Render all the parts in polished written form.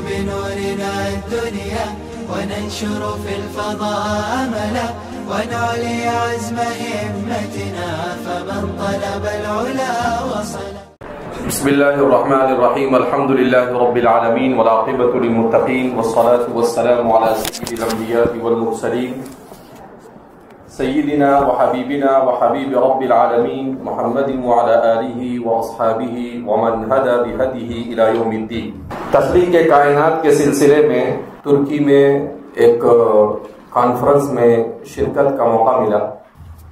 بنورنا الدنيا وننشر في الفضاء أملا ونعلي عزم همتنا فمن طلب العلا وصل. بسم الله الرحمن الرحيم. الحمد لله رب العالمين والعاقبة للمتقين والصلاة والسلام على سيد الأنبياء والمرسلين سيدنا وحبيبنا وحبيب رب العالمين محمد وعلى آله وأصحابه ومن هدى بهديه إلى يوم الدين. تخلیق کائنات کے سلسلے میں ترکی میں ایک کانفرنس میں شرکت کا موقع ملا،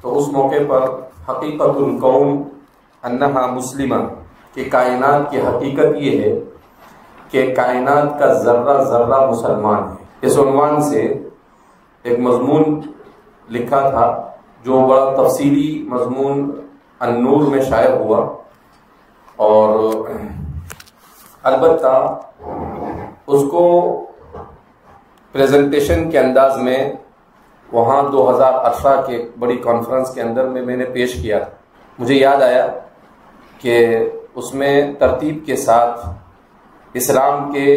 تو اس موقع پر حقیقت الکون انہا مسلمہ کہ کائنات کی حقیقت یہ ہے کہ کائنات کا ذرہ ذرہ مسلمان ہے، اس عنوان سے ایک مضمون لکھا تھا جو بڑا تفصیلی مضمون النور میں شائع ہوا، اور البتہ اس کو پریزنٹیشن کے انداز میں وہاں 2018 کے بڑی کانفرنس کے اندر میں نے پیش کیا. مجھے یاد آیا کہ اس میں ترتیب کے ساتھ اسلام کے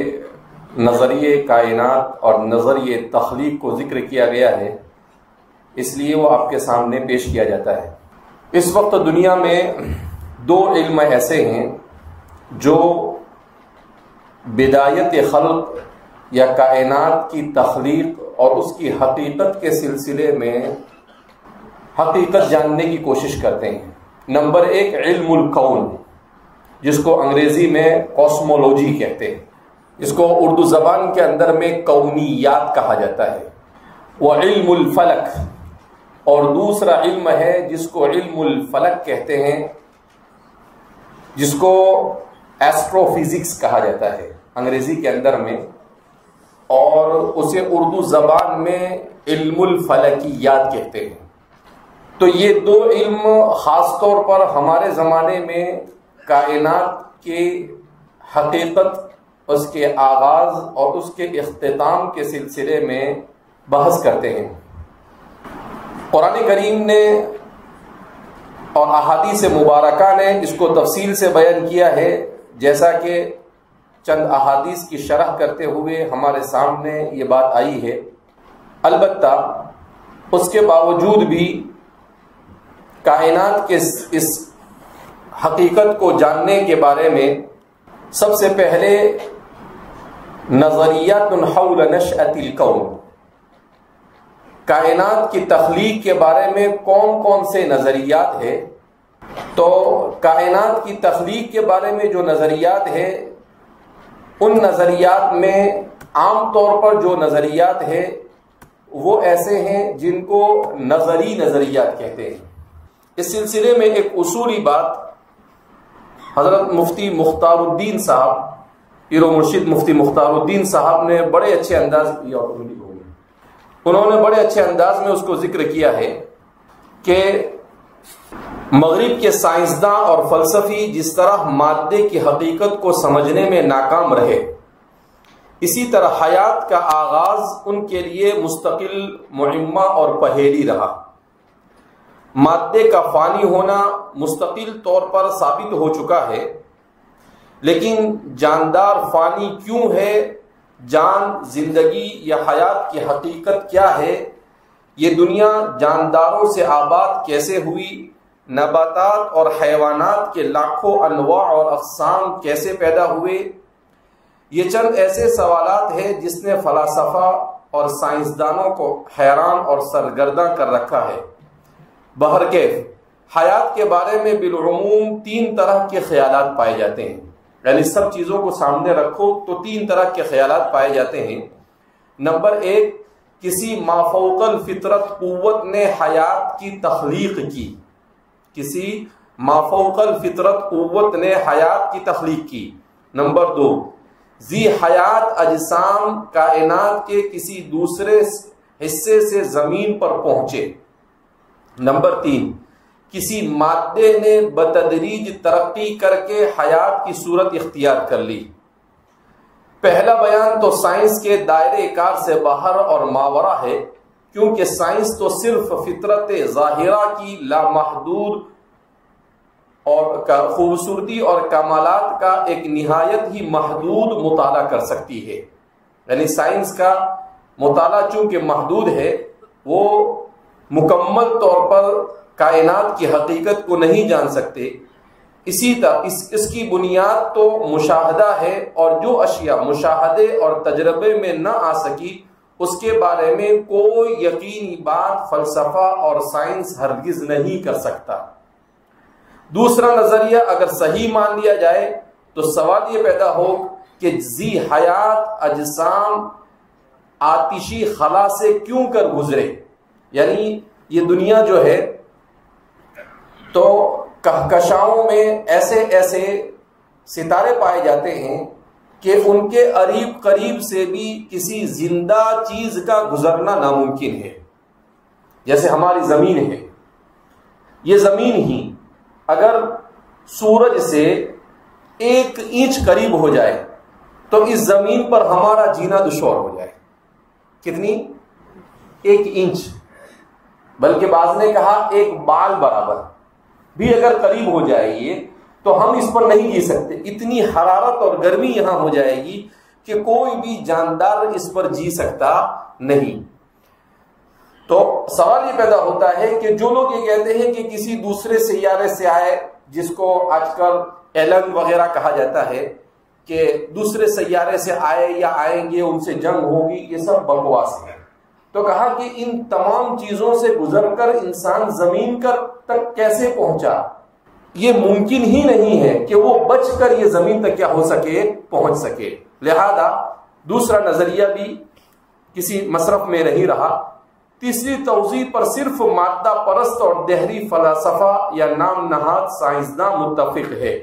نظریے کائنات اور نظریے تخلیق کو ذکر کیا گیا ہے، اس لیے وہ آپ کے سامنے پیش کیا جاتا ہے. اس وقت دنیا میں دو علم ایسے ہیں جو بدایت خلق یا کائنات کی تخلیق اور اس کی حقیقت کے سلسلے میں حقیقت جاننے کی کوشش کرتے ہیں. نمبر ایک علم الکون، جس کو انگریزی میں کاسمولوجی کہتے ہیں، جس کو اردو زبان کے اندر میں کونیات کہا جاتا ہے. وہ علم الفلک، اور دوسرا علم ہے جس کو علم الفلک کہتے ہیں، جس کو ایسٹرو فزکس کہا جاتا ہے انگریزی کے اندر میں، اور اسے اردو زبان میں علم الفلکیات کہتے ہیں. تو یہ دو علم خاص طور پر ہمارے زمانے میں کائنات کی حقیقت، اس کے آغاز اور اس کے اختتام کے سلسلے میں بحث کرتے ہیں. قرآن کریم نے اور احادیث مبارکہ نے اس کو تفصیل سے بیان کیا ہے، جیسا کہ چند احادیث کی شرح کرتے ہوئے ہمارے سامنے یہ بات آئی ہے. البتہ اس کے باوجود بھی کائنات کے اس حقیقت کو جاننے کے بارے میں سب سے پہلے نظریات حول نشأۃ الکون، کائنات کی تخلیق کے بارے میں کون کون سے نظریات ہیں. تو کائنات کی تخلیق کے بارے میں جو نظریات ہیں، ان نظریات میں عام طور پر جو نظریات ہیں وہ ایسے ہیں جن کو نظری نظریات کہتے ہیں. اس سلسلے میں ایک اصولی بات حضرت مفتی مختار الدین صاحب، پیر و مرشد مفتی مختار الدین صاحب نے بڑے اچھے انداز میں اس کو ذکر کیا ہے کہ مغرب کے سائنسداں اور فلسفی جس طرح مادے کی حقیقت کو سمجھنے میں ناکام رہے، اسی طرح حیات کا آغاز ان کے لیے مستقل معمہ اور پہیلی رہا. مادے کا فانی ہونا مستقل طور پر ثابت ہو چکا ہے، لیکن جاندار فانی کیوں ہے، جان، زندگی یا حیات کی حقیقت کیا ہے، یہ دنیا جانداروں سے آباد کیسے ہوئی، نباتات اور حیوانات کے لاکھوں انواع اور اقسام کیسے پیدا ہوئے، یہ چند ایسے سوالات ہیں جس نے فلاسفہ اور سائنسدانوں کو حیران اور سرگرداں کر رکھا ہے. بہرکیف حیات کے بارے میں بالعموم 3 طرح کے خیالات پائے جاتے ہیں، یعنی سب چیزوں کو سامنے رکھو تو 3 طرح کے خیالات پائے جاتے ہیں. نمبر 1، کسی مافوق الفطرت قوت نے حیات کی تخلیق کی، کسی مافوق الفطرت قوت نے حیات کی تخلیق کی. نمبر 2، ذی حیات اجسام کائنات کے کسی دوسرے حصے سے زمین پر پہنچے. نمبر 3، کسی مادے نے بتدریج ترقی کر کے حیات کی صورت اختیار کر لی. پہلا بیان تو سائنس کے دائرے کار سے باہر اور ماورا ہے، کیونکہ سائنس تو صرف فطرت ظاہرہ کی لامحدود اور خوبصورتی اور کمالات کا ایک نہایت ہی محدود مطالعہ کر سکتی ہے. یعنی سائنس کا مطالعہ چونکہ محدود ہے، وہ مکمل طور پر کائنات کی حقیقت کو نہیں جان سکتے. اسی طرح اس کی بنیاد تو مشاہدہ ہے، اور جو اشیاء مشاہدے اور تجربے میں نہ آ سکی اس کے بارے میں کوئی یقینی بات فلسفہ اور سائنس ہرگز نہیں کر سکتا. دوسرا نظریہ اگر صحیح مان لیا جائے تو سوال یہ پیدا ہو کہ ذی حیات اجسام آتشی خلا سے کیوں کر گزرے. یعنی یہ دنیا جو ہے تو کہکشاؤں میں ایسے ایسے ستارے پائے جاتے ہیں کہ ان کے قریب سے بھی کسی زندہ چیز کا گزرنا ناممکن ہے. جیسے ہماری زمین ہے، یہ زمین ہی اگر سورج سے 1 انچ قریب ہو جائے تو اس زمین پر ہمارا جینا دشوار ہو جائے. کتنی؟ 1 انچ، بلکہ بعض نے کہا 1 بال برابر بھی اگر قریب ہو جائے یہ تو ہم اس پر نہیں جی سکتے. اتنی حرارت اور گرمی یہاں ہو جائے گی کہ کوئی بھی جاندار اس پر جی سکتا نہیں. تو سوال یہ پیدا ہوتا ہے کہ جو لوگ یہ کہتے ہیں کہ کسی دوسرے سیارے سے آئے، جس کو آج کل ایلن وغیرہ کہا جاتا ہے کہ دوسرے سیارے سے آئے یا آئیں گے، ان سے جنگ ہوگی، یہ سب بکواس ہے. تو کہا کہ ان تمام چیزوں سے گزر کر انسان زمین تک کیسے پہنچا؟ یہ ممکن ہی نہیں ہے کہ وہ بچ کر یہ زمین تک کیا ہو سکے، پہنچ سکے. لہذا دوسرا نظریہ بھی کسی مصرف میں نہیں رہا. تیسری توضیح پر صرف مادہ پرست اور دہری فلسفہ یا نام نہاد سائنسداں متفق ہے.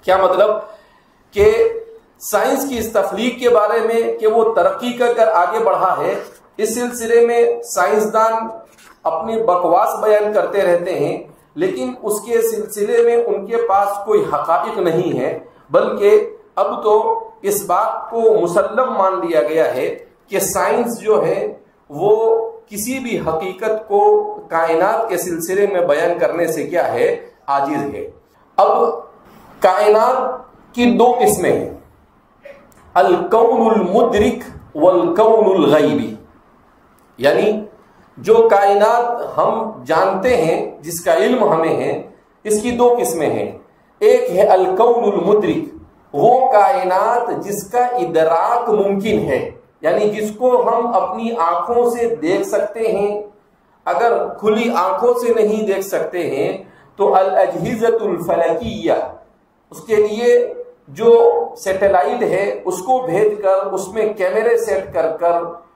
کیا مطلب؟ کہ سائنس کی اس تخلیق کے بارے میں کہ وہ ترقی کر آگے بڑھا ہے، اس سلسلے میں سائنسدان اپنی بکواس بیان کرتے رہتے ہیں، لیکن اس کے سلسلے میں ان کے پاس کوئی حقائق نہیں ہے. بلکہ اب تو اس بات کو مسلم مان لیا گیا ہے کہ سائنس جو ہے وہ کسی بھی حقیقت کو کائنات کے سلسلے میں بیان کرنے سے کیا ہے، عاجز ہے. اب کائنات کی 2 قسمیں ہیں، الکون المدرک والکون الغیبی. یعنی جو کائنات ہم جانتے ہیں، جس کا علم ہمیں ہے، اس کی 2 قسمیں ہیں. ایک ہے الکون المدرک، وہ کائنات جس کا ادراک ممکن ہے، یعنی جس کو ہم اپنی آنکھوں سے دیکھ سکتے ہیں. اگر کھلی آنکھوں سے نہیں دیکھ سکتے ہیں تو الاجہزۃ الفلکیہ، اس کے لیے جو سیٹلائٹ ہے اس کو بھیج کر اس میں کیمرے سیٹ کر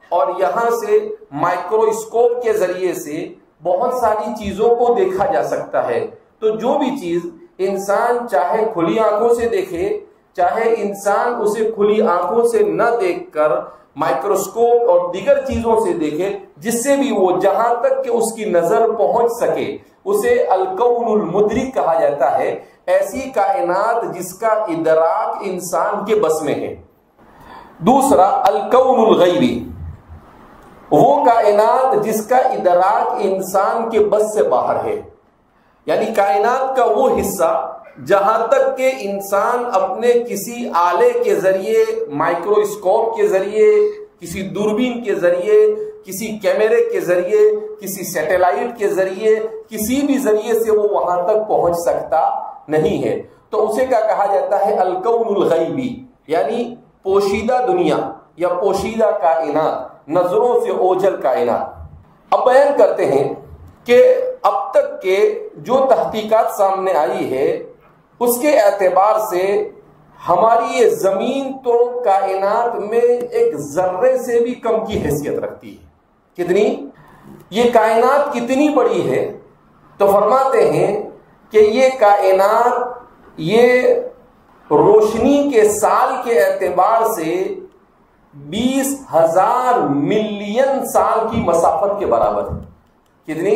اور یہاں سے مائکروسکوپ کے ذریعے سے بہت ساری چیزوں کو دیکھا جا سکتا ہے. تو جو بھی چیز انسان چاہے کھلی آنکھوں سے دیکھے، چاہے انسان اسے کھلی آنکھوں سے نہ دیکھ کر مائکروسکوپ اور دیگر چیزوں سے دیکھے، جس سے بھی وہ جہاں تک کہ اس کی نظر پہنچ سکے، اسے الکون المدرک کہا جاتا ہے. ایسی کائنات جس کا ادراک انسان کے بس میں ہے. دوسرا الکون الغیبی، وہ کائنات جس کا ادراک انسان کے بس سے باہر ہے. یعنی کائنات کا وہ حصہ جہاں تک کہ انسان اپنے کسی آلے کے ذریعے، مائکروسکوپ کے ذریعے، کسی دوربین کے ذریعے، کسی کیمرے کے ذریعے، کسی سیٹلائٹ کے ذریعے، کسی بھی ذریعے سے وہ وہاں تک پہنچ سکتا نہیں ہے. تو اسے کیا کہا جاتا ہے؟ الکون الغیبی، یعنی پوشیدہ دنیا یا پوشیدہ کائنات، نظروں سے اوجھل کائنات. اب بیان کرتے ہیں کہ اب تک کے جو تحقیقات سامنے آئی ہے اس کے اعتبار سے ہماری یہ زمین تو کائنات میں ایک ذرے سے بھی کم کی حیثیت رکھتی ہے. کتنی؟ یہ کائنات کتنی بڑی ہے؟ تو فرماتے ہیں کہ یہ کائنات یہ روشنی کے سال کے اعتبار سے 20,000 ملین سال کی مسافت کے برابر ہے. کتنی؟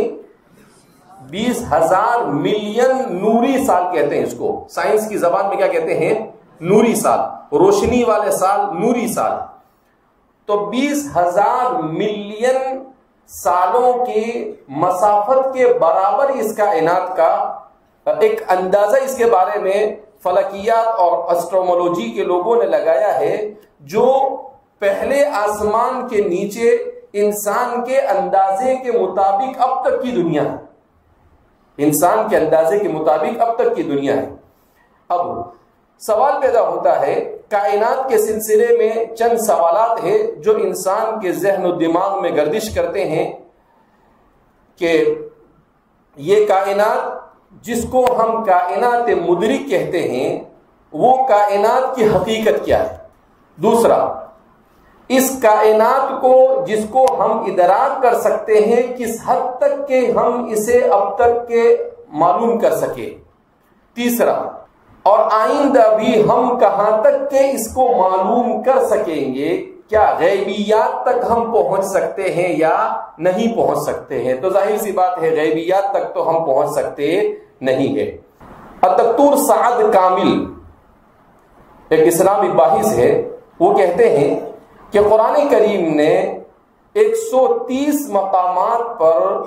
20,000 ملین نوری سال کہتے ہیں اس کو. سائنس کی زبان میں کیا کہتے ہیں؟ نوری سال. روشنی والے سال نوری سال. تو 20,000 ملین سالوں کی مسافت کے برابر اس کائنات کا ایک اندازہ اس کے بارے میں فلکیات اور اسٹرومولوجی کے لوگوں نے لگایا ہے، جو پہلے آسمان کے نیچے انسان کے اندازے کے مطابق اب تک کی دنیا ہے، انسان کے اندازے کے مطابق اب تک کی دنیا ہے۔ اب سوال پیدا ہوتا ہے، کائنات کے سلسلے میں چند سوالات ہیں جو انسان کے ذہن و دماغ میں گردش کرتے ہیں کہ یہ کائنات جس کو ہم کائنات مدرک کہتے ہیں وہ کائنات کی حقیقت کیا ہے؟ دوسرا، اس کائنات کو جس کو ہم ادراک کر سکتے ہیں کس حد تک کہ ہم اسے اب تک کے معلوم کر سکے؟ تیسرا، اور آئندہ بھی ہم کہاں تک کہ اس کو معلوم کر سکیں گے؟ کیا غیبیات تک ہم پہنچ سکتے ہیں یا نہیں پہنچ سکتے ہیں؟ تو ظاہر سی بات ہے غیبیات تک تو ہم پہنچ سکتے نہیں ہے۔ الدکتور سعد کامل ایک اسلامی باحث ہے، وہ کہتے ہیں کہ قرآن کریم نے 130 مقامات پر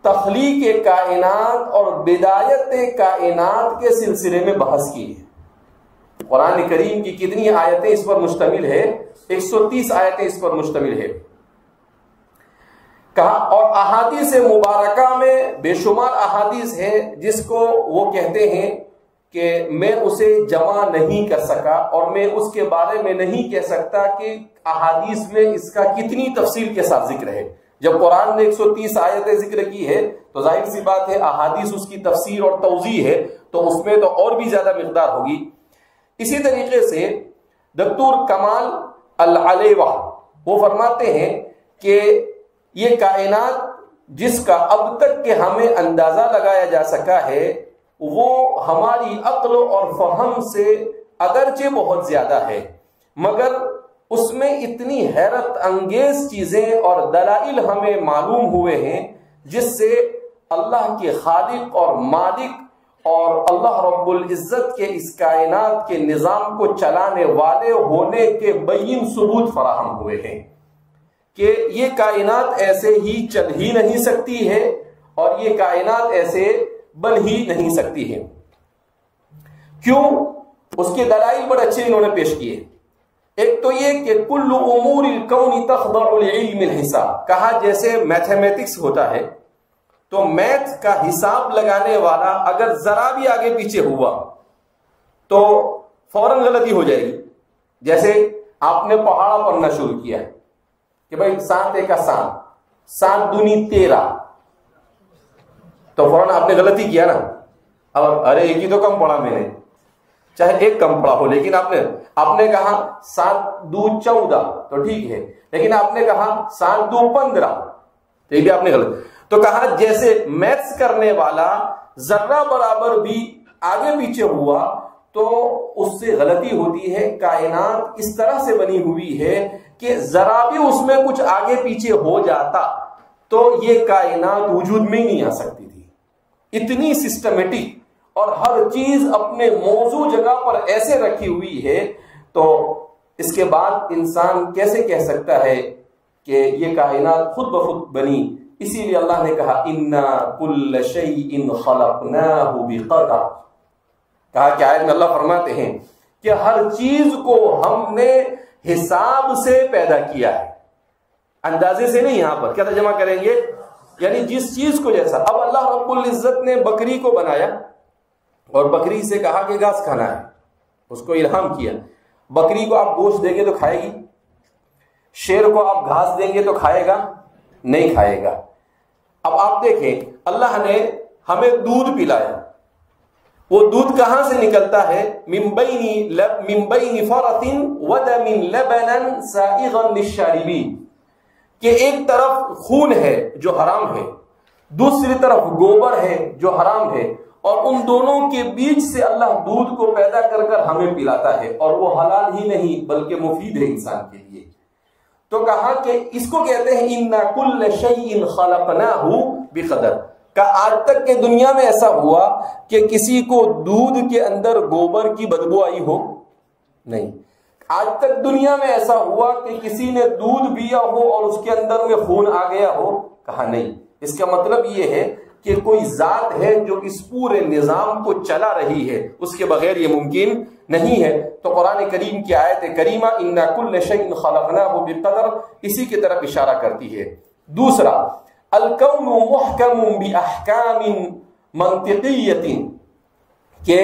تخلیق کائنات اور بدایت کائنات کے سلسلے میں بحث کی ہے۔ قرآن کریم کی کتنی آیتیں اس پر مشتمل ہے؟ 130 آیتیں اس پر مشتمل ہے کہا، اور احادیث مبارکہ میں بے شمار احادیث ہیں جس کو وہ کہتے ہیں کہ میں اسے جمع نہیں کر سکا اور میں اس کے بارے میں نہیں کہہ سکتا کہ احادیث میں اس کا کتنی تفصیل کے ساتھ ذکر ہے۔ جب قرآن نے 130 آیتیں ذکر کی ہے تو ظاہر سی بات ہے احادیث اس کی تفسیر اور توضیح ہے، تو اس میں تو اور بھی زیادہ مقدار ہوگی۔ اسی طریقے سے دکتور کمال العلیوہ وہ فرماتے ہیں کہ یہ کائنات جس کا اب تک کہ ہمیں اندازہ لگایا جا سکا ہے وہ ہماری عقل اور فہم سے اگرچہ بہت زیادہ ہے، مگر اس میں اتنی حیرت انگیز چیزیں اور دلائل ہمیں معلوم ہوئے ہیں جس سے اللہ کے خالق اور مالک اور اللہ رب العزت کے اس کائنات کے نظام کو چلانے والے ہونے کے بین ثبوت فراہم ہوئے ہیں کہ یہ کائنات ایسے ہی چل ہی نہیں سکتی ہے اور یہ کائنات ایسے بن ہی نہیں سکتی ہے۔ کیوں؟ اس کے دلائل بڑے اچھے انہوں نے پیش کیے۔ ایک تو یہ کہ کل امور الکون تخضع لعلم الحساب، کہا جیسے میتھمیٹکس ہوتا ہے تو میتھ کا حساب لگانے والا اگر ذرا بھی آگے پیچھے ہوا تو فوراً غلطی ہو جائے گی۔ جیسے آپ نے پہاڑا پڑھنا شروع کیا کہ بھائی 7 کا 7 7 دونی 13، تو فوراً آپ نے غلطی کیا نا۔ اب ارے ایک ہی تو کم پڑھا میں نے، چاہے ایک کم پڑھا ہو، لیکن آپ نے کہا 7 دو 14 تو ٹھیک ہے، لیکن آپ نے کہا 7 دو 15 تو یہ بھی آپ نے غلط۔ تو کہا جیسے میتھس کرنے والا ذرہ برابر بھی آگے پیچھے ہوا تو اس سے غلطی ہوتی ہے۔ کائنات اس طرح سے بنی ہوئی ہے کہ ذرا بھی اس میں کچھ آگے پیچھے ہو جاتا تو یہ کائنات وجود میں ہی نہیں آ سکتی تھی۔ اتنی سسٹمیٹک اور ہر چیز اپنے موضوع جگہ پر ایسے رکھی ہوئی ہے، تو اس کے بعد انسان کیسے کہہ سکتا ہے کہ یہ کائنات خود بخود بنی؟ اسی لیے اللہ نے کہا اِنَّا كُلَّ شَيْءٍ خَلَقْنَاهُ بِقَدَرٍ، کہا کہ آیت میں اللہ فرماتے ہیں کہ ہر چیز کو ہم نے حساب سے پیدا کیا ہے، اندازے سے نہیں۔ یہاں پر کیا ترجمہ کریں گے؟ یعنی جس چیز کو جیسا۔ اب اللہ رب العزت نے بکری کو بنایا اور بکری سے کہا کہ گھاس کھانا ہے، اس کو الہام کیا۔ بکری کو آپ گوشت دیں گے تو کھائے گی، شیر کو آپ گھاس دیں گے تو کھائے گا؟ نہیں کھائے گا۔ اب آپ دیکھیں اللہ نے ہمیں دودھ پلایا، وہ دودھ کہاں سے نکلتا ہے؟ من بین فرث ودم لبنا سائغا للشاربین، کہ ایک طرف خون ہے جو حرام ہے، دوسری طرف گوبر ہے جو حرام ہے، اور ان دونوں کے بیچ سے اللہ دودھ کو پیدا کر کر ہمیں پلاتا ہے، اور وہ حلال ہی نہیں بلکہ مفید ہے انسان کے لیے۔ تو کہا کہ اس کو کہتے ہیں اِنَّا كُلَّ شَيْءٍ خَلَقْنَاهُ بِقَدَرٍ، کہ آج تک کے دنیا میں ایسا ہوا کہ کسی کو دودھ کے اندر گوبر کی بدبو آئی ہو؟ نہیں۔ آج تک دنیا میں ایسا ہوا کہ کسی نے دودھ پیا ہو اور اس کے اندر میں خون آ گیا ہو؟ کہا نہیں۔ اس کا مطلب یہ ہے کہ کوئی ذات ہے جو اس پورے نظام کو چلا رہی ہے، اس کے بغیر یہ ممکن نہیں ہے۔ تو قرآن کریم کی آیت کریمہ اِنَّا كُلَّ شَيْءٍ خَلَقْنَاهُ بِقَدَرٍ اسی کی طرف اشارہ کرتی ہے۔ دوسرا، الکون محکم بِأَحْكَامٍ منطقیۃ، کہ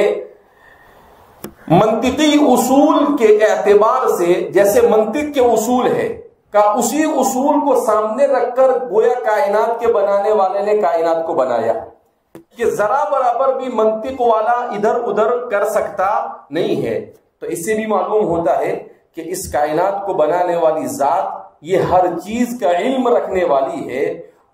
منطقی اصول کے اعتبار سے جیسے منطق کے اصول ہے کا اسی اصول کو سامنے رکھ کر گویا کائنات کے بنانے والے نے کائنات کو بنایا، کہ ذرا برابر بھی منطق والا ادھر ادھر کر سکتا نہیں ہے۔ تو اس سے بھی معلوم ہوتا ہے کہ اس کائنات کو بنانے والی ذات یہ ہر چیز کا علم رکھنے والی ہے،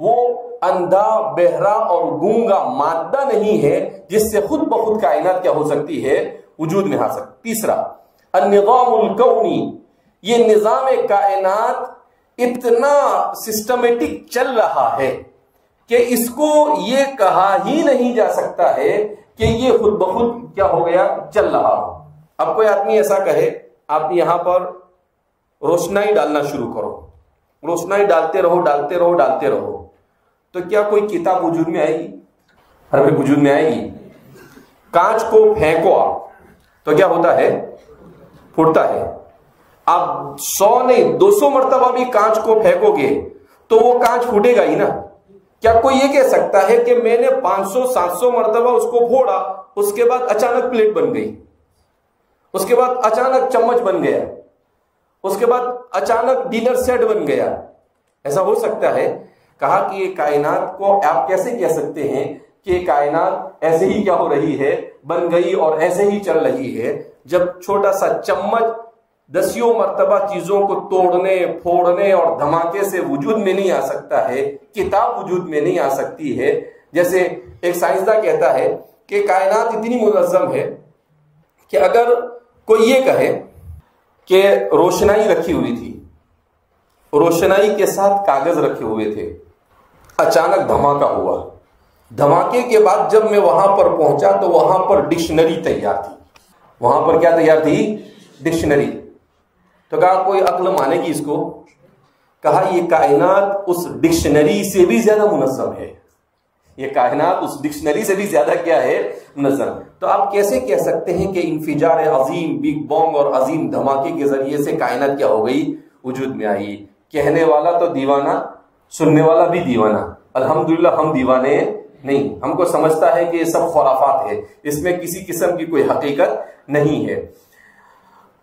وہ اندھا بہرا اور گونگا مادہ نہیں ہے جس سے خود بخود کائنات کیا ہو سکتی ہے، وجود میں آ سکتی۔ تیسرا، النظام الکونی، یہ نظام کائنات اتنا سسٹمیٹک چل رہا ہے کہ اس کو یہ کہا ہی نہیں جا سکتا ہے کہ یہ خود بخود کیا ہو گیا، چل رہا ہو۔ اب کوئی آدمی ایسا کہے آپ یہاں پر روشنائی ڈالنا شروع کرو، روشنائی ڈالتے رہو ڈالتے رہو ڈالتے رہو، تو کیا کوئی کتاب وجود میں آئے گی؟ ارے وجود میں آئے گی۔ کانچ کو پھینکو آپ تو کیا ہوتا ہے، پھوٹتا ہے۔ آپ 100 نہیں 200 مرتبہ بھی کانچ کو پھینکو گے تو وہ کانچ پھوٹے گا ہی نا۔ کیا کوئی یہ کہہ سکتا ہے کہ میں نے 500-700 مرتبہ اس کو پھوڑا، اس کے بعد اچانک پلیٹ بن گئی، اس کے بعد اچانک چمچ بن گیا، اس کے بعد اچانک ڈنر سیٹ بن گیا؟ ایسا ہو سکتا ہے؟ کہا کہ یہ کائنات کو آپ کیسے کہہ سکتے ہیں کہ یہ کائنات ایسے ہی کیا ہو رہی ہے، بن گئی اور ایسے ہی چل رہی ہے، جب چھوٹا سا چمچ 10 مرتبہ چیزوں کو توڑنے پھوڑنے اور دھماکے سے وجود میں نہیں آ سکتا ہے، کتاب وجود میں نہیں آ سکتی ہے۔ جیسے ایک سائنسداں کہتا ہے کہ کائنات اتنی منظم ہے کہ اگر کوئی یہ کہے کہ روشنائی رکھی ہوئی تھی، روشنائی کے ساتھ کاغذ رکھے ہوئے تھے، اچانک دھماکہ ہوا، دھماکے کے بعد جب میں وہاں پر پہنچا تو وہاں پر ڈکشنری تیار تھی۔ وہاں پر کیا تیار تھی؟ ڈکشنری۔ تو کہا کوئی عقل مانے گی اس کو؟ کہا یہ کائنات اس ڈکشنری سے بھی زیادہ منظم ہے، یہ کائنات اس ڈکشنری سے بھی زیادہ کیا ہے، منظم۔ تو آپ کیسے کہہ سکتے ہیں کہ انفجار عظیم، بگ بانگ اور عظیم دھماکے کے ذریعے سے کائنات کیا ہو گئی، وجود میں آئی؟ کہنے والا تو دیوانہ، سننے والا بھی دیوانہ۔ الحمدللہ ہم دیوانے نہیں، ہم کو سمجھتا ہے کہ یہ سب خرافات ہے، اس میں کسی قسم کی کوئی حقیقت نہیں ہے۔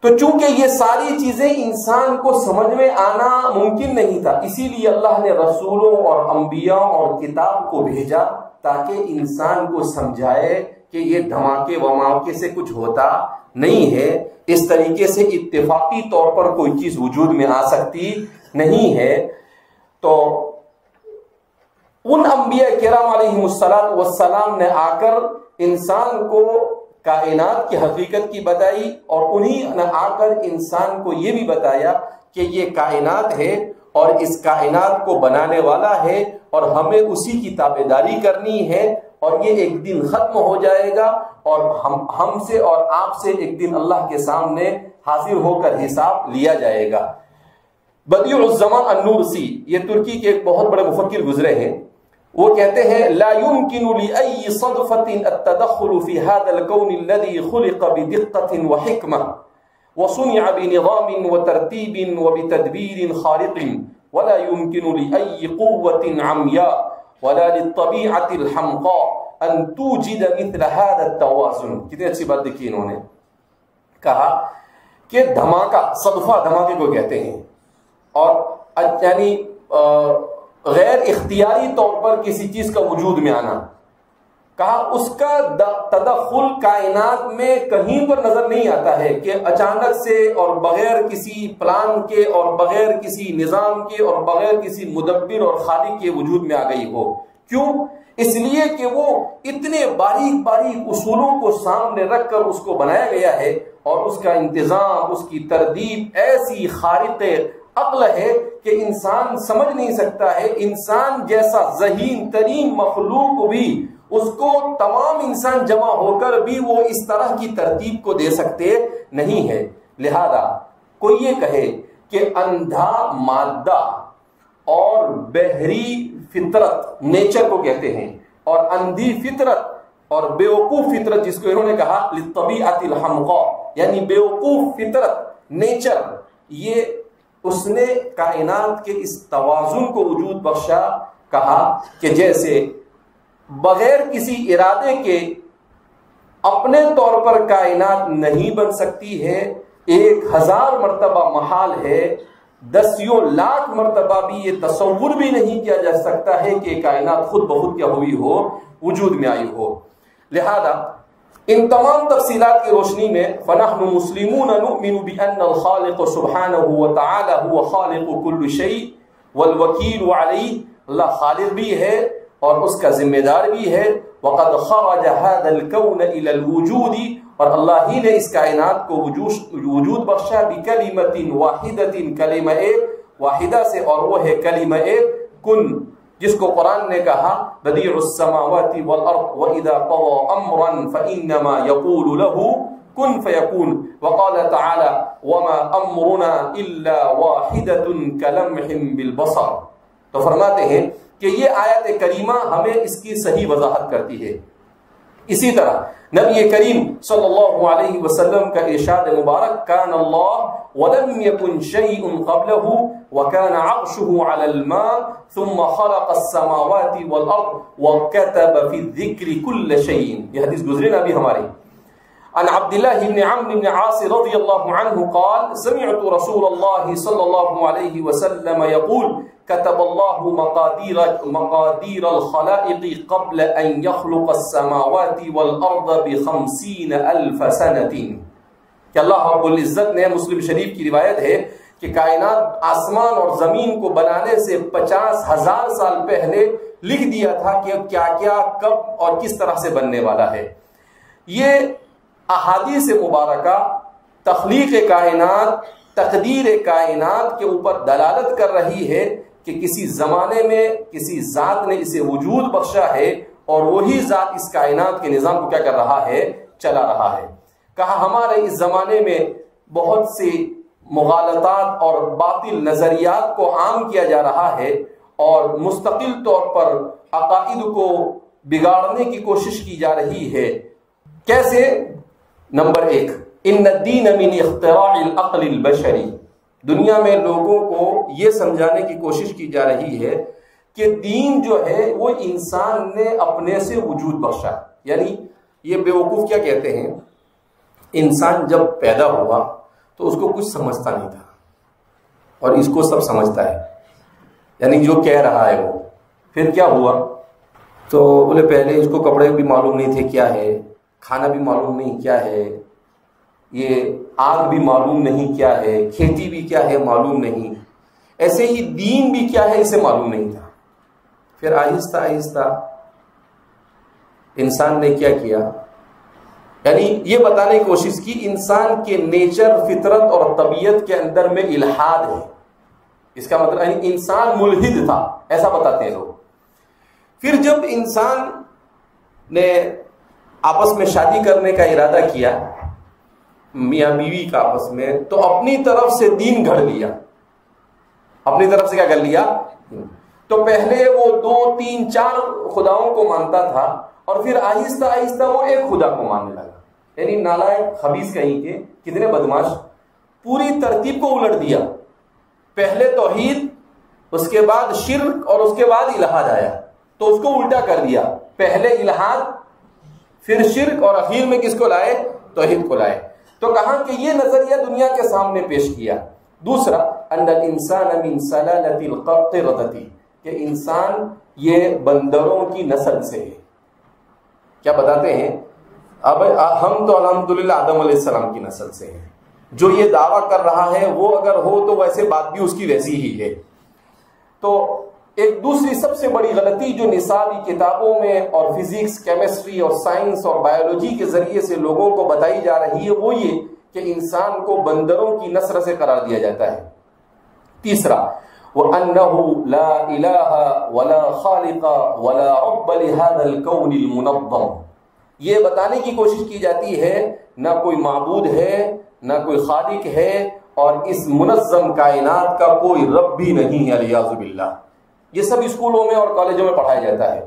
تو چونکہ یہ ساری چیزیں انسان کو سمجھ میں آنا ممکن نہیں تھا، اسی لیے اللہ نے رسولوں اور انبیاء اور کتاب کو بھیجا تاکہ انسان کو سمجھائے کہ یہ دھماکے وماکے سے کچھ ہوتا نہیں ہے، اس طریقے سے اتفاقی طور پر کوئی چیز وجود میں آ سکتی نہیں ہے۔ تو ان انبیاء کرام علیہ السلام نے آ کر انسان کو کائنات کی حقیقت کی بتائی، اور انہیں نے آ کر انسان کو یہ بھی بتایا کہ یہ کائنات ہے اور اس کائنات کو بنانے والا ہے اور ہمیں اسی کی تابعداری کرنی ہے، اور یہ ایک دن ختم ہو جائے گا اور ہم سے اور آپ سے ایک دن اللہ کے سامنے حاضر ہو کر حساب لیا جائے گا۔ بدیع الزمان النورسی، یہ ترکی کے ایک بہت بڑے مفکر گزرے ہیں، وہ کہتے ہیں لا يمكن لأي صدفة التدخل في هذا الكون الذي خلق بدقة وحكمة وصنع بنظام وترتيب وبتدبير خارق، ولا يمكن لأي قوة عمياء ولا للطبيعة الحمقاء أن توجد مثل هذا التوازن۔ کتنی اچھی بات دیکھی انہوں نے، کہا کہ دھماکہ، صدفہ دھماکے کو کہتے ہیں، اور یعنی غیر اختیاری طور پر کسی چیز کا وجود میں آنا، کہا اس کا تدخل کائنات میں کہیں پر نظر نہیں آتا ہے کہ اچانک سے اور بغیر کسی پلان کے اور بغیر کسی نظام کے اور بغیر کسی مدبر اور خالق کے وجود میں آ گئی ہو۔ کیوں؟ اس لیے کہ وہ اتنے باریک باریک اصولوں کو سامنے رکھ کر اس کو بنایا گیا ہے، اور اس کا انتظام، اس کی ترتیب ایسی خارق عقل ہے کہ انسان سمجھ نہیں سکتا ہے۔ انسان جیسا ذہین ترین مخلوق بھی، اس کو تمام انسان جمع ہو کر بھی وہ اس طرح کی ترتیب کو دے سکتے نہیں ہے۔ لہذا کوئی یہ کہے کہ اندھا مادہ اور بحری فطرت، نیچر کو کہتے ہیں، اور اندھی فطرت اور بیوقوف فطرت، جس کو انہوں نے کہا للطبیعۃ الحمقاء، یعنی بیوقوف فطرت، نیچر، یہ اس نے کائنات کے اس توازن کو وجود بخشا. کہا کہ جیسے بغیر کسی ارادے کے اپنے طور پر کائنات نہیں بن سکتی ہے، 1000 مرتبہ محال ہے، 10 لاکھ مرتبہ بھی یہ تصور بھی نہیں کیا جا سکتا ہے کہ کائنات خود بخود کیا ہوئی ہو، وجود میں آئی ہو. لہذا ان تمام تفصیلات کی روشنی میں فنحن مسلمون نؤمن بأن الخالق سبحانہ وتعالی هو خالق كل شيء والوکیل علیہ، اللہ خالق بھی ہے اور اس کا ذمہ دار بھی ہے. وقد خرج هذا الكون الى الوجود، اور اللہ ہی نے اس کائنات کو وجود بخشا بکلمۃ واحدۃ، کلمہ ایک واحدہ سے، اور وہ ہے کلمہ ایک کن، جس کو قرآن نے کہا بدیع السماوات والارض واذا قضى امرا فانما يقول له كن فيكون. وقال تعالى وما امرنا الا واحدۃ كلمح بالبصر. تو فرماتے ہیں کہ یہ آیت کریمہ ہمیں اس کی صحیح وضاحت کرتی ہے. اسی طرح نبی کریم صلی اللہ علیہ وسلم کا ارشاد مبارک کان اللہ ولم يكن شيء قبله وكان عرشه على الماء ثم خلق السماوات والارض وكتب في الذكر كل شيء. یہ حدیث گزری نا ابھی ہماری. عن عبد الله بن عمرو بن عاص رضي الله عنه قال سمعت رسول الله صلى الله عليه وسلم يقول كتب الله مقادير الخلائق قبل أن يخلق السماوات والأرض ب50,000 سنة. کہ اللہ رب العزت نے، مسلم شریف کی روایت ہے کہ کائنات آسمان اور زمین کو بنانے سے 50,000 سال پہلے لکھ دیا تھا کہ کیا کیا کب اور کس طرح سے بننے والا ہے. یہ احادیث مبارکہ تخلیق کائنات، تقدیر کائنات کے اوپر دلالت کر رہی ہے کہ کسی زمانے میں کسی ذات نے اسے وجود بخشا ہے اور وہی ذات اس کائنات کے نظام کو کیا کر رہا ہے، چلا رہا ہے. کہا ہمارے اس زمانے میں بہت سی مغالطات اور باطل نظریات کو عام کیا جا رہا ہے اور مستقل طور پر عقائد کو بگاڑنے کی کوشش کی جا رہی ہے. کیسے؟ نمبر 1، ان الدین من اختراع العقل البشری. دنیا میں لوگوں کو یہ سمجھانے کی کوشش کی جا رہی ہے کہ دین جو ہے وہ انسان نے اپنے سے وجود بخشا. یعنی یہ بیوقوف کیا کہتے ہیں، انسان جب پیدا ہوا تو اس کو کچھ سمجھتا نہیں تھا اور اس کو سب سمجھتا ہے، یعنی جو کہہ رہا ہے وہ. پھر کیا ہوا؟ تو بولے پہلے اس کو کپڑے بھی معلوم نہیں تھے کیا ہے، کھانا بھی معلوم نہیں کیا ہے، یہ آگ بھی معلوم نہیں کیا ہے، کھیتی بھی کیا ہے معلوم نہیں، ایسے ہی دین بھی کیا ہے اسے معلوم نہیں تھا. پھر آہستہ آہستہ انسان نے کیا کیا، یعنی یہ بتانے کی کوشش کی انسان کے نیچر، فطرت اور طبیعت کے اندر میں الحاد ہے. اس کا مطلب یعنی انسان ملحد تھا، ایسا بتاتے ہیں لوگ. پھر جب انسان نے آپس میں شادی کرنے کا ارادہ کیا، میاں بیوی کا آپس میں، تو اپنی طرف سے دین گھڑ لیا. اپنی طرف سے کیا کر لیا؟ تو پہلے وہ 2 3 4 خداؤں کو مانتا تھا اور پھر آہستہ آہستہ وہ ایک خدا کو ماننے لگا. یعنی نالائق، خبیث کہیں کے، کتنے بدماش، پوری ترتیب کو الٹ دیا. پہلے توحید، اس کے بعد شرک اور اس کے بعد الہاد آیا، تو اس کو الٹا کر دیا. پہلے الہاد، پھر شرک اور اخیر میں کس کو لائے؟ توحید کو لائے. تو کہا کہ یہ نظریہ دنیا کے سامنے پیش کیا. دوسرا، ان الانسان من سلالۃ القردۃ، کہ انسان یہ بندروں کی نسل سے ہے. کیا بتاتے ہیں؟ اب ہم تو الحمدللہ آدم علیہ السلام کی نسل سے ہیں. جو یہ دعویٰ کر رہا ہے وہ اگر ہو تو ویسے بات بھی اس کی ویسی ہی ہے. تو ایک دوسری سب سے بڑی غلطی جو نصابی کتابوں میں اور فزکس، کیمسٹری اور سائنس اور بایولوجی کے ذریعے سے لوگوں کو بتائی جا رہی ہے وہ یہ کہ انسان کو بندروں کی نسل سے قرار دیا جاتا ہے. تیسرا، وَأَنَّهُ لَا إِلَهَ وَلَا خَالِقَ وَلَا رَبَّ لِهَذَا الْكَوْنِ الْمُنَظَّمِ. یہ بتانے کی کوشش کی جاتی ہے نہ کوئی معبود ہے، نہ کوئی خالق ہے، اور اس منظم کائنات کا کوئی رب بھی نہیں ہے، علیاذ باللہ. یہ سب اسکولوں میں اور کالجوں میں پڑھایا جاتا ہے.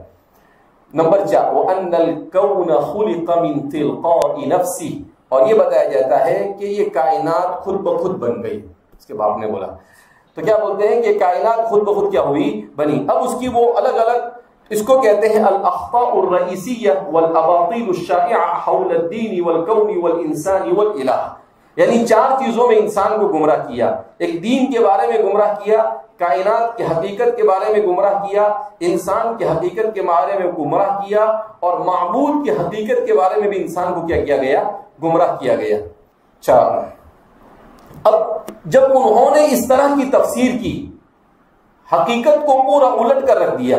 نمبر 4 وَأَنَّ الْكَوْنَ خُلِقَ مِن تِلْقَاءِ نَفْسِهِ، اور یہ بتایا جاتا ہے کہ یہ کائنات خود بخود بن گئی. اس کے باپ نے بولا تو کیا بولتے ہیں کہ کائنات خود بخود کیا ہوئی؟ بنی. اب اس کی وہ الگ الگ، اس کو کہتے ہیں الاخطاء الرئیسیہ والاباطیل الشائعہ حول الدین والکون والانسان والالہ. یعنی 4 چیزوں میں انسان کو گمراہ کیا. ایک دین کے بارے میں گمراہ کیا، کائنات کی حقیقت کے بارے میں گمراہ کیا، انسان کی حقیقت کے بارے میں گمراہ کیا، اور معبود کی حقیقت کے بارے میں بھی انسان کو کیا کیا گیا؟ گمراہ کیا گیا. 4. اب جب انہوں نے اس طرح کی تفسیر کی، حقیقت کو پورا الٹ کر رکھ دیا،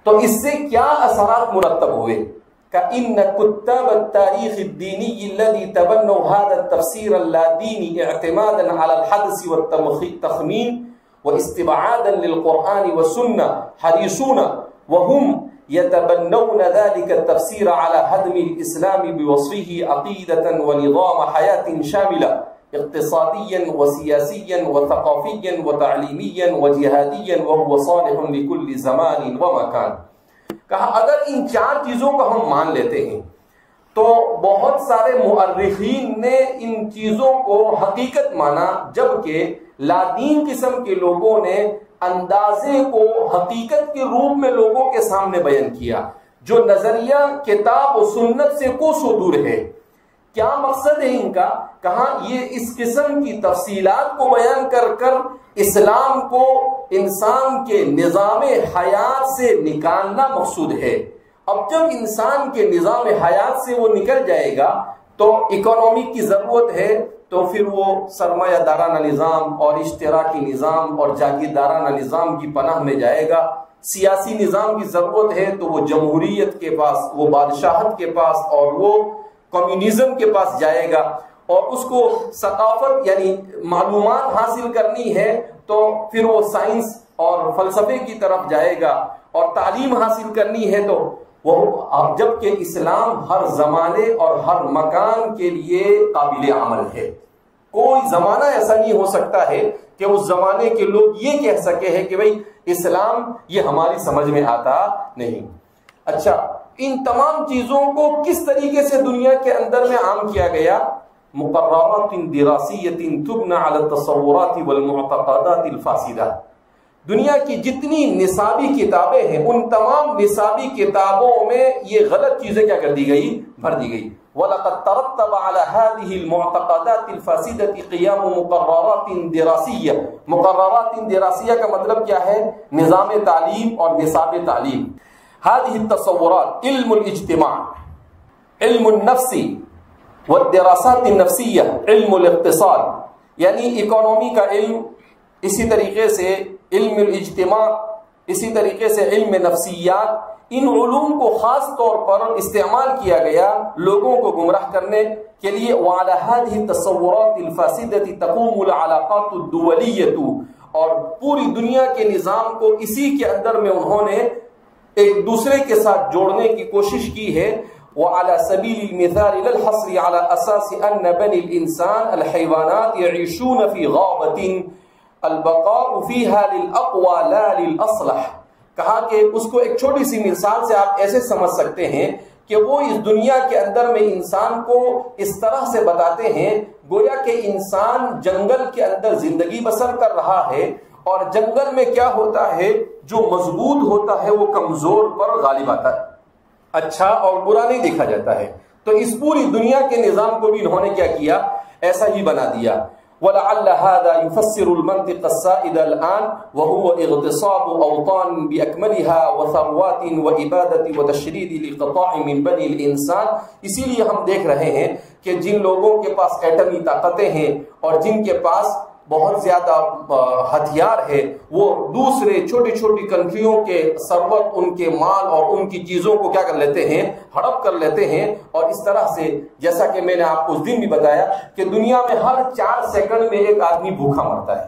تو اس سے کیا اثرات مرتب ہوئے؟ كَإِنَّ كُتَّابَ التَّارِيخِ الدِّينِيِّ الَّذِي تَبَنَّوْا هَذَا التَّفْسِيرَ اللَّادِينِ اعْتِمَادًا عَلَى الْحَدْثِ وَالتَّخْمِينِ وَاسْتِبْعَادًا لِلْقُرْآنِ وَالسُّنَّةِ حَرِيصُونَ وَهُمْ يَتَبَنَّوْنَ ذَلِكَ التَّفْسِيرَ عَلَى هَدْمِ الْإِسْلَامِ بِوَصْفِهِ عَقِيدَةً وَنِظَامَ حَيَاةٍ شَامِلًا اقتصاديا وسياسيا وثقافيا وتعليميا وجهاديا وهو صالح لكل زمان ومكان. کہا اگر ان 4 چیزوں کو ہم مان لیتے ہیں تو بہت سارے مؤرخین نے ان چیزوں کو حقیقت مانا، جبکہ لادین قسم کے لوگوں نے اندازے کو حقیقت کے روپ میں لوگوں کے سامنے بیان کیا، جو نظریہ کتاب و سنت سے کوسوں دور ہے. کیا مقصد ہے ان کا؟ کہاں یہ اس قسم کی تفصیلات کو بیان کر کر اسلام کو انسان کے نظام حیات سے نکالنا مقصود ہے. اب جب انسان کے نظام حیات سے وہ نکل جائے گا تو اکانومی کی ضرورت ہے، تو پھر وہ سرمایہ دارانہ نظام اور اشتراکی نظام اور جاگیردارانہ نظام کی پناہ میں جائے گا. سیاسی نظام کی ضرورت ہے تو وہ جمہوریت کے پاس، وہ بادشاہت کے پاس اور وہ کمیونزم کے پاس جائے گا. اور اس کو ثقافت یعنی معلومات حاصل کرنی ہے تو پھر وہ سائنس اور فلسفے کی طرف جائے گا. اور تعلیم حاصل کرنی ہے تو وہ، جبکہ اسلام ہر زمانے اور ہر مکان کے لیے قابل عمل ہے. کوئی زمانہ ایسا نہیں ہو سکتا ہے کہ اس زمانے کے لوگ یہ کہہ سکے ہیں کہ بھئی اسلام یہ ہماری سمجھ میں آتا نہیں. اچھا، ان تمام چیزوں کو کس طریقے سے دنیا کے اندر میں عام کیا گیا؟ مقررات دراسیۃ تبنى على التصورات والمعتقدات الفاسدہ. دنیا کی جتنی نصابی کتابیں ہیں ان تمام نصابی کتابوں میں یہ غلط چیزیں کیا کر دی گئی؟ بھر دی گئی. وَلَقَدْ تَرَتَّبَ عَلَى هَذِهِ الْمُعْتَقَدَاتِ الْفَاسِدَةِ قِيَامُ مُقَرَّرَاتٍ دِرَاسِيَّةٍ. مقررات دراسیہ کا مطلب کیا ہے؟ نظام تعلیم اور نصاب تعلیم. هذه التصورات علم الاجتماع، علم النفس والدراسات النفسیہ، علم الاقتصاد یعنی اکانومی کا علم، اسی طریقے سے علم الاجتماع، اسی طریقے سے علم نفسیات. ان علوم کو خاص طور پر استعمال کیا گیا لوگوں کو گمراہ کرنے کے لیے. وعلى هذه التصورات الفاسدة تقوم العلاقات الدولية، اور پوری دنیا کے نظام کو اسی کے اندر میں انہوں نے ایک دوسرے کے ساتھ جوڑنے کی کوشش کی ہے. وعلى سبيل المثال للحصر على اساس ان بني الانسان الحيوانات يعيشون في غابة البقاء فيها للاقوى لا للاصلح. کہا کہ اس کو ایک چھوٹی سی مثال سے آپ ایسے سمجھ سکتے ہیں کہ وہ اس دنیا کے اندر میں انسان کو اس طرح سے بتاتے ہیں گویا کہ انسان جنگل کے اندر زندگی بسر کر رہا ہے، اور جنگل میں کیا ہوتا ہے؟ جو مضبوط ہوتا ہے وہ کمزور پر غالب آتا ہے، اچھا اور برا نہیں دیکھا جاتا ہے. تو اس پوری دنیا کے نظام کو بھی انہوں نے کیا کیا؟ ایسا ہی بنا دیا. وَلَعَلَّ هَذَا يُفَسِّرُ الْمَنْطِقَ السَّائِدَ الْآنِ وَهُوَ اغْتِصَابُ أَوْطَانٍ بِأَكْمَلِهَا وَثَرْوَاتٍ وَإِبَادَةٍ وَتَشْرِيدٍ لِقِطَاعٍ مِنْ بَنِي الْإِنسَانِ. اسی لیے ہم دیکھ رہے ہیں کہ جن لوگوں کے پاس ایٹمی طاقتیں ہیں اور جن کے پاس بہت زیادہ ہتھیار ہے، وہ دوسرے چھوٹی چھوٹی کنٹریوں کے ثروت، ان کے مال اور ان کی چیزوں کو کیا کر لیتے ہیں؟ ہڑپ کر لیتے ہیں. اور اس طرح سے جیسا کہ میں نے آپ کو اس دن بھی بتایا کہ دنیا میں ہر 4 سیکنڈ میں ایک آدمی بھوکا مرتا ہے.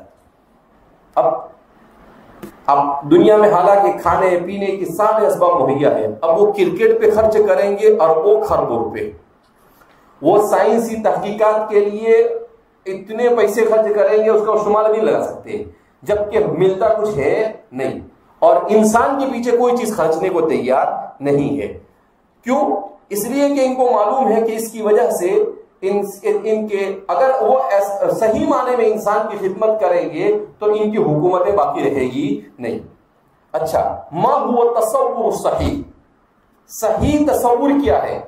اب دنیا میں حالانکہ کھانے پینے کی سارے اسباب مہیا ہے، اب وہ کرکٹ پہ خرچ کریں گے اربوں خربوں روپے، وہ سائنسی تحقیقات کے لیے اتنے پیسے خرچ کریں گے اس کا شمار نہیں لگا سکتے، جبکہ ملتا کچھ ہے نہیں. اور انسان کے پیچھے کوئی چیز خرچنے کو تیار نہیں ہے. کیوں؟ اس لیے کہ ان کو معلوم ہے کہ اس کی وجہ سے ان کے اگر وہ صحیح معنی میں انسان کی خدمت کریں گے تو ان کی حکومتیں باقی رہے گی نہیں. اچھا، ما هو تصور صحیح؟ صحیح تصور کیا ہے؟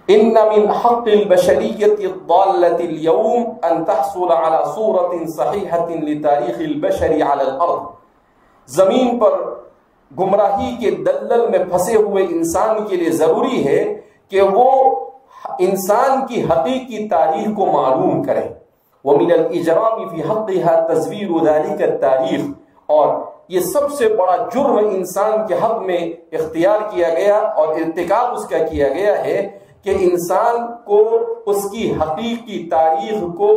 ان من حق البشریت الضالة اليوم ان تحصل على صورة صحیحة لتاریخ البشر على الارض. زمین پر گمراہی کے دلدل میں پھنسے ہوئے انسان کے لیے ضروری ہے کہ وہ انسان کی حقیقی تاریخ کو معلوم کریں. ومن الاجرام فی حقها تزویر ذلك التاریخ، اور یہ سب سے بڑا جرم انسان کے حق میں اختیار کیا گیا اور ارتکاب اس کا کیا گیا ہے کہ انسان کو اس کی حقیقی تاریخ کو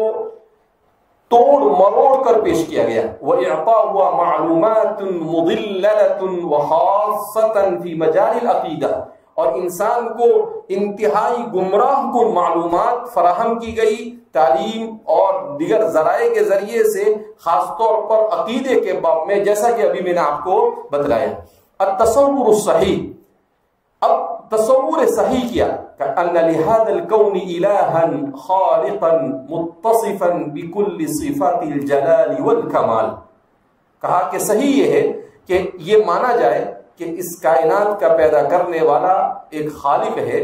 توڑ مروڑ کر پیش کیا گیا. وَإِعْطَاءُ مَعْلُومَاتٌ مُضِلَّةٌ وَخَاصَّةً فِي مَجَالِ الْعَقِيدَةِ، اور انسان کو انتہائی گمراہ کن معلومات فراہم کی گئی تعلیم اور دیگر ذرائع کے ذریعے سے، خاص طور پر عقیدے کے باب میں، جیسا کہ ابھی میں نے آپ کو بتلایا. التصور الصحیح، اب تصور صحیح کیا کہ ان لهذا الكون الها خالقا متصفا بكل صفات الجلال والکمال. کہا کہ صحیح یہ ہے کہ یہ مانا جائے کہ اس کائنات کا پیدا کرنے والا ایک خالق ہے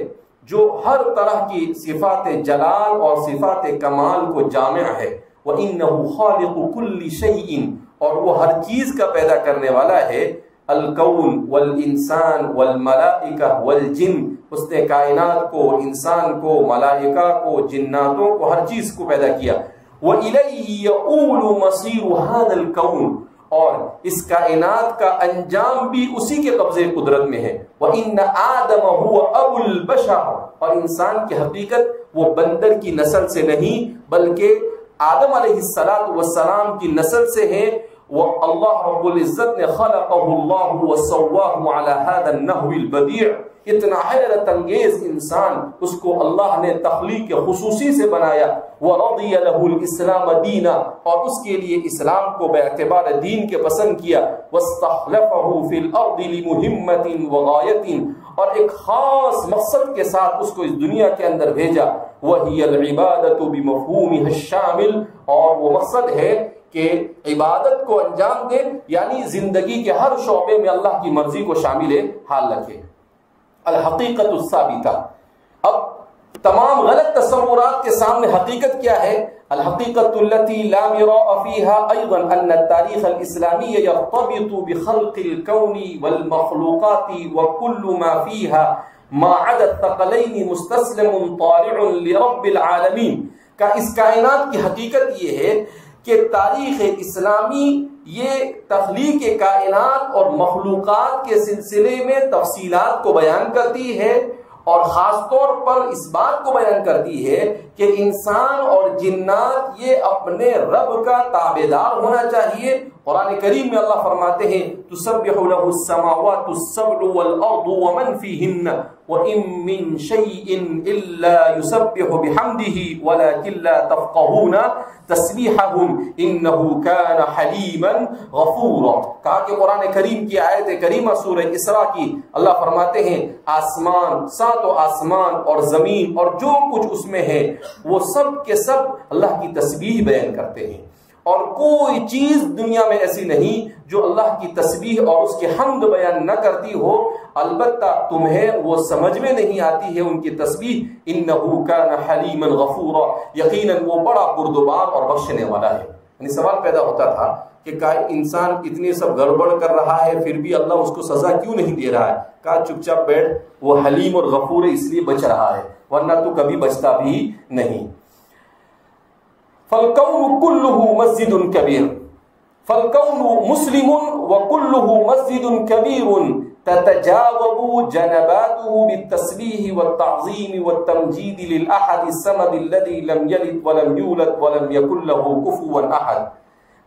جو ہر طرح کی صفات جلال اور صفات کمال کو جامع ہے. وَإِنَّهُ خَالِقُ كُلِّ شَيْءٍ، اور وہ ہر چیز کا پیدا کرنے والا ہے. الکون والانسان والملائکہ والجن، اس نے کائنات کو، انسان کو، ملائکہ کو، جناتوں کو، ہر چیز کو پیدا کیا. وَإِلَيْهِ يَؤُولُ مَصِيرُ هَذَا الْكَوْنِ، اور اس کائنات کا انجام بھی اسی کے قبضے قدرت میں ہے. وَإِنَّ آدَمَ هُوَ أَبُو الْبَشَرِ، اور انسان کی حقیقت وہ بندر کی نسل سے نہیں بلکہ آدم علیہ السلام کی نسل سے ہے. واللہ رب العزت نے خلقہ اللہ وسواہ علی هذا النحو البدیع، اتنا حیرت انگیز انسان اس کو اللہ نے تخلیق خصوصی سے بنایا. ورضی له الاسلام دینا، اور اس کے لیے اسلام کو باعتبار دین کے پسند کیا. واستخلفه فی الارض لمہمۃ وغایۃ، اور ایک خاص مقصد کے ساتھ اس کو اس دنیا کے اندر بھیجا. وہی العبادۃ بمفہومها الشامل، اور وہ مقصد ہے کہ عبادت کو انجام دے، یعنی زندگی کے ہر شعبے میں اللہ کی مرضی کو شامل حال رکھے. الحقیقت الثابتہ، اب تمام غلط تصورات کے سامنے حقیقت کیا ہے؟ الحقیقت التي لا مراء فيها ايضا ان التاريخ الاسلامي يرتبط بخلق الكون والمخلوقات وكل ما فيها ما عدا الثقلين مستسلم طالع لرب العالمین. کا اس کائنات کی حقیقت یہ ہے کہ تاریخ اسلامی یہ تخلیق کائنات اور مخلوقات کے سلسلے میں تفصیلات کو بیان کرتی ہے، اور خاص طور پر اس بات کو بیان کرتی ہے کہ انسان اور جنات یہ اپنے رب کا تابعدار ہونا چاہیے. قرآن کریم میں اللہ فرماتے ہیں تسبح له السماوات السبع والارض ومن فيهن وان من شيء الا يسبح بحمده ولكن لا تفقهون تسبيحهم انه كان حليما غفورا. کہا کہ قرآن کریم کی آیت کریمہ سورہ اسراء کی اللہ فرماتے ہیں آسمان، ساتوں آسمان اور زمین اور جو کچھ اس میں ہے وہ سب کے سب اللہ کی تسبیح بیان کرتے ہیں، اور کوئی چیز دنیا میں ایسی نہیں جو اللہ کی تسبیح اور اس کی حمد بیان نہ کرتی ہو. البتہ تمہیں وہ سمجھ میں نہیں آتی ہے ان کی تسبیح. انہ کان حلیما غفورا، یقیناً وہ بڑا بردبار اور بخشنے والا ہے. یعنی سوال پیدا ہوتا تھا کہ انسان اتنی سب گڑبڑ کر رہا ہے پھر بھی اللہ اس کو سزا کیوں نہیں دے رہا ہے؟ کہا چپ چاپ بیٹھ، وہ حلیم اور غفور اس لیے بچ رہا ہے، ورنہ تو کبھی بچتا بھی نہیں. فالکون کلہ مسجد کبیر، فالکون مسلم وکلہ مسجد کبیر تتجاوب جنباته بالتسبیح والتعظیم والتمجید للأحد الصمد الذي لم يلد ولم يولد ولم يكن له كفوا احد.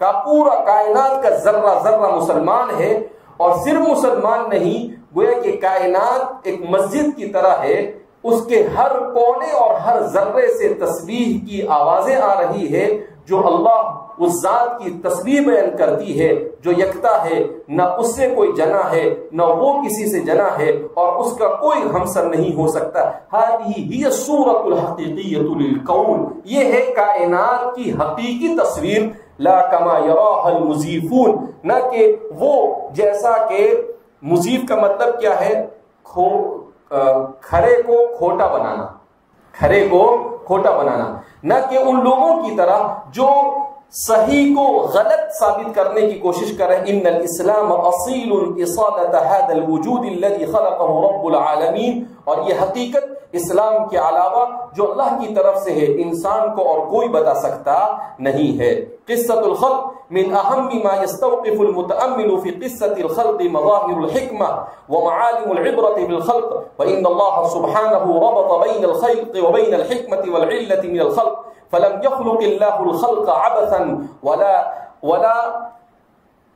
کا پورا کائنات کا ذرہ ذرہ مسلمان ہے، اور صرف مسلمان نہیں، گویا کہ کائنات ایک مسجد کی طرح ہے. اس کے ہر کونے اور ہر ذرے سے تسبیح کی آوازیں آ رہی ہے، جو اللہ اس ذات کی تسبیح بیان کرتی ہے جو یکتا ہے، نہ اس سے کوئی جنا ہے نہ وہ کسی سے جنا ہے، اور اس کا کوئی ہمسر نہیں ہو سکتا۔ هذه هي الصورة الحقيقية للكون، یہ ہے کائنات کی حقیقی تصویر، لا كما يراها المزيفون، نہ کہ وہ جیسا کہ مزیف کا مطلب کیا ہے؟ کھڑے کو کھوٹا بنانا، کھڑے کو کھوٹا بنانا، نہ کہ ان لوگوں کی طرح جو صحیح کو غلط ثابت کرنے کی کوشش کریں۔ ان الاسلام اصیل اصالۃ هذا الوجود الذي خلقه رب العالمین، اور یہ حقیقت اسلام کے علاوہ جو اللہ کی طرف سے ہے انسان کو اور کوئی بتا سکتا نہیں ہے۔ قصۃ الخلق من اہم ما يستوقف المتأمل في قصة الخلق مظاهر الحكمة ومعالم العبرة بالخلق، وإن الله سبحانه ربط بين الخلق وبين الحكمة والعلة من الخلق، فلم يخلق الله الخلق عبثا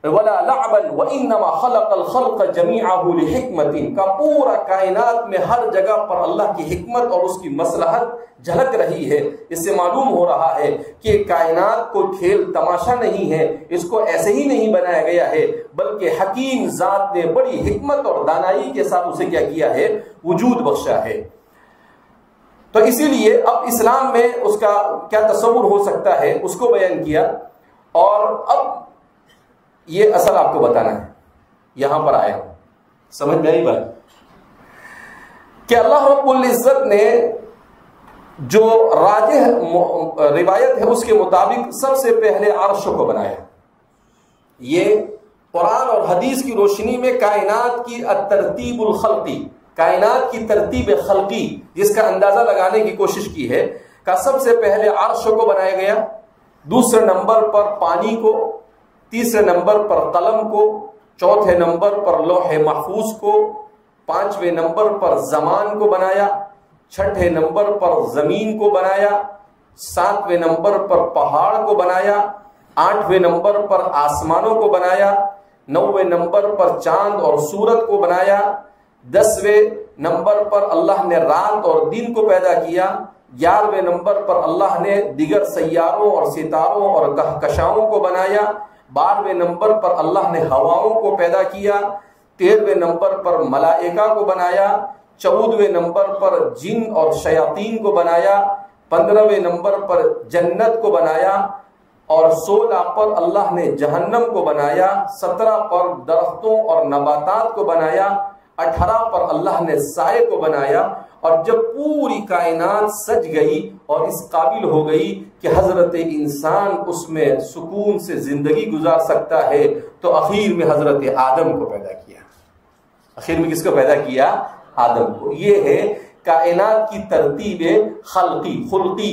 ولا لعبا وانما خلق الخلق جميعه لحکمت، کا پورا کائنات میں ہر جگہ پر اللہ کی حکمت اور اس کی مصلحت جھلک رہی ہے۔ اس سے معلوم ہو رہا ہے کہ کائنات کو کھیل تماشا نہیں ہے، اس کو ایسے ہی نہیں بنایا گیا ہے، بلکہ حکیم ذات نے بڑی حکمت اور دانائی کے ساتھ اسے کیا کیا ہے؟ وجود بخشا ہے۔ تو اسی لیے اب اسلام میں اس کا کیا تصور ہو سکتا ہے اس کو بیان کیا، اور اب یہ اصل آپ کو بتانا ہے، یہاں پر آیا سمجھ میں آئی بات کہ اللہ رب العزت نے جو راجح روایت ہے اس کے مطابق سب سے پہلے عرش کو بنایا۔ یہ قرآن اور حدیث کی روشنی میں کائنات کی ترتیب الخلقی، کائنات کی ترتیب خلقی جس کا اندازہ لگانے کی کوشش کی ہے، کا سب سے پہلے عرش کو بنایا گیا، دوسرے نمبر پر پانی کو، تیسرے نمبر پر قلم کو، چوتھے نمبر پر لوح محفوظ کو، پانچویں نمبر پر زمان کو بنایا، چھٹے نمبر پر زمین کو بنایا، ساتویں نمبر پر پہاڑ کو بنایا، آٹھویں نمبر پر آسمانوں کو بنایا، نویں نمبر پر چاند اور سورج کو بنایا، 10ویں نمبر پر اللہ نے رات اور دن کو پیدا کیا، 11ویں نمبر پر اللہ نے دیگر سیاروں اور ستاروں اور کہکشاؤں کو بنایا، 12ویں نمبر پر اللہ نے ہواؤں کو پیدا کیا، 13ویں نمبر پر ملائکہ کو بنایا، 14ویں نمبر پر جن اور شیاطین کو بنایا، 15ویں نمبر پر جنت کو بنایا، اور 16 پر اللہ نے جہنم کو بنایا، 17 پر درختوں اور نباتات کو بنایا، 18 پر اللہ نے سائے کو بنایا۔ اور جب پوری کائنات سج گئی اور اس قابل ہو گئی کہ حضرت انسان اس میں سکون سے زندگی گزار سکتا ہے، تو اخیر میں حضرت آدم کو پیدا کیا۔ اخیر میں کس کو پیدا کیا؟ آدم کو۔ یہ ہے کائنات کی ترتیب خلقی،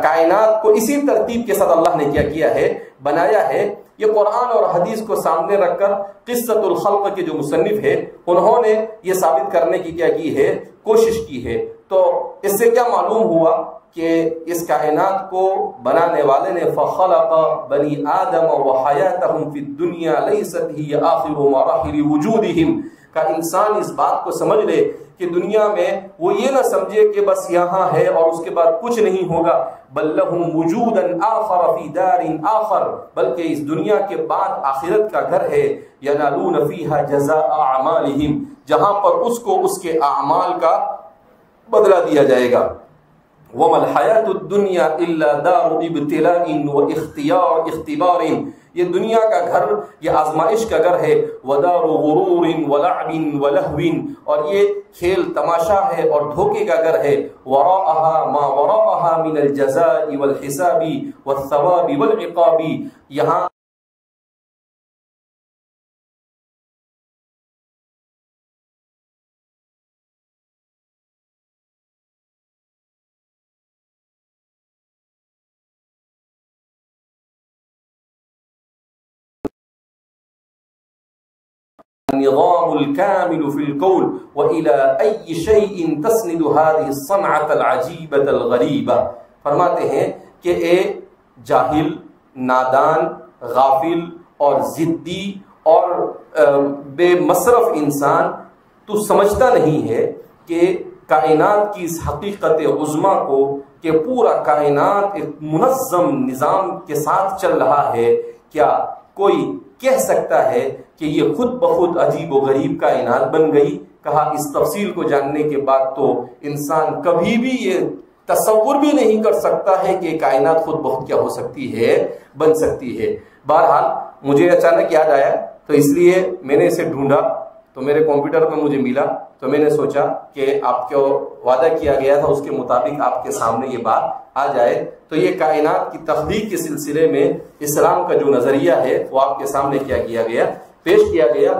کائنات کو اسی ترتیب کے ساتھ اللہ نے کیا کیا ہے؟ بنایا ہے۔ یہ قرآن اور حدیث کو سامنے رکھ کر قصۃ الخلق کے جو مصنف ہے انہوں نے یہ ثابت کرنے کی کیا کی ہے؟ کوشش کی ہے۔ تو اس سے کیا معلوم ہوا کہ اس کائنات کو بنانے والے نے فخلق بنی آدم وحیاتهم فی الدنیا لیست ہی آخر مراحل وجودہم، کا انسان اس بات کو سمجھ لے کہ دنیا میں وہ یہ نہ سمجھے کہ بس یہاں ہے اور اس کے بعد کچھ نہیں ہوگا، بل لہم وجودا آخر فی دار آخر، بلکہ اس دنیا کے بعد آخرت کا گھر ہے، ینالون فیہا جزاء اعمالہم، جہاں پر اس کو اس کے اعمال کا بدلہ دیا جائے گا۔ وما الحیاۃ الدنیا الا دار ابتلاء واختبار، یہ دنیا کا گھر یہ آزمائش کا گھر ہے، ودار غرور ولعب ولہو، اور یہ کھیل تماشا ہے اور دھوکے کا گھر ہے، وراءها ما وراءها من الجزاء والحساب والثواب والعقاب، یہاں النظام الكامل في الكون وإلى أي شيء تسند هذه الصنعة العجيبة الغريبة۔ فرماتے ہیں کہ اے جاہل، نادان، غافل اور ضدی اور بے مصرف انسان، تو سمجھتا نہیں ہے کہ کائنات کی اس حقیقت عظما کو کہ پورا کائنات ایک منظم نظام کے ساتھ چل رہا ہے، کیا کوئی کہہ سکتا ہے کہ یہ خود بخود عجیب و غریب کائنات بن گئی؟ کہا اس تفصیل کو جاننے کے بعد تو انسان کبھی بھی یہ تصور بھی نہیں کر سکتا ہے کہ کائنات خود بخود کیا ہو سکتی ہے، بن سکتی ہے۔ بہرحال مجھے اچانک یاد آیا تو اس لیے میں نے اسے ڈھونڈا تو میرے کمپیوٹر پہ مجھے ملا، تو میں نے سوچا کہ آپ کو وعدہ کیا گیا تھا اس کے مطابق آپ کے سامنے یہ بات آ جائے۔ تو یہ کائنات کی تخلیق کے سلسلے میں اسلام کا جو نظریہ ہے وہ آپ کے سامنے کیا کیا گیا، پیش کیا گیا۔